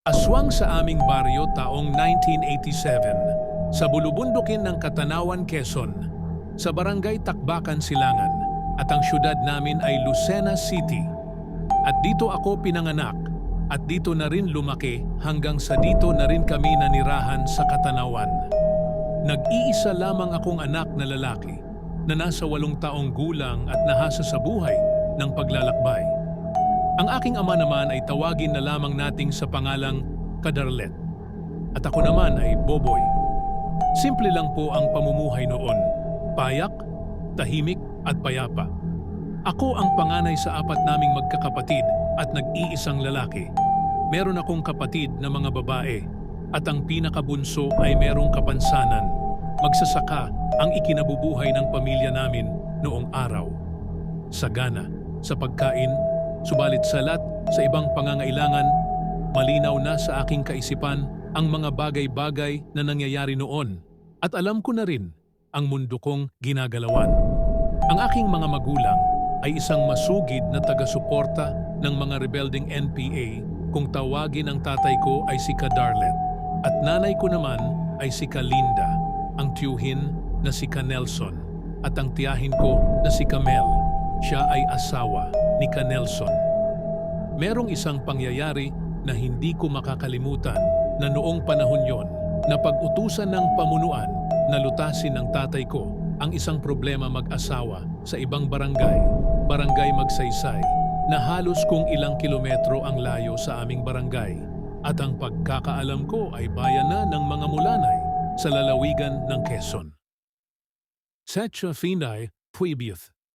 Aswang sa aming baryo taong 1987 sa bulubundukin ng Katanawan, Quezon, sa barangay Takbakan, Silangan, at ang syudad namin ay Lucena City. At dito ako pinanganak at dito na rin lumaki hanggang sa dito na rin kami nanirahan sa Katanawan. Nag-iisa lamang akong anak na lalaki na nasa 8 taong gulang at nahasa sa buhay ng paglalakbay. Ang aking ama naman ay tawagin na lamang nating sa pangalang Kadarlet. At ako naman ay Boboy. Simple lang po ang pamumuhay noon. Payak, tahimik at payapa. Ako ang panganay sa 4 naming magkakapatid at nag-iisang lalaki. Meron akong kapatid na mga babae at ang pinakabunso ay merong kapansanan. Magsasaka ang ikinabubuhay ng pamilya namin noong araw. Sagana sa pagkain, subalit salat sa ibang pangangailangan, malinaw na sa aking kaisipan ang mga bagay-bagay na nangyayari noon at alam ko na rin ang mundo kong ginagalawan. Ang aking mga magulang ay isang masugid na taga-suporta ng mga rebelding NPA kung tawagin ang tatay ko ay si Kadarlet at nanay ko naman ay si Kalinda, ang tiyuhin na si Kanelson at ang tiyahin ko na si Kamel. Siya ay asawa ni Kanelson. Merong isang pangyayari na hindi ko makakalimutan na noong panahon yon na pag-utusan ng pamunuan na lutasin ng tatay ko ang isang problema mag-asawa sa ibang barangay, Barangay Magsaysay, na halos kung ilang kilometro ang layo sa aming barangay. At ang pagkakaalam ko ay bayan na ng mga Mulanay sa lalawigan ng Quezon. Setcha Finay, Puibiuth.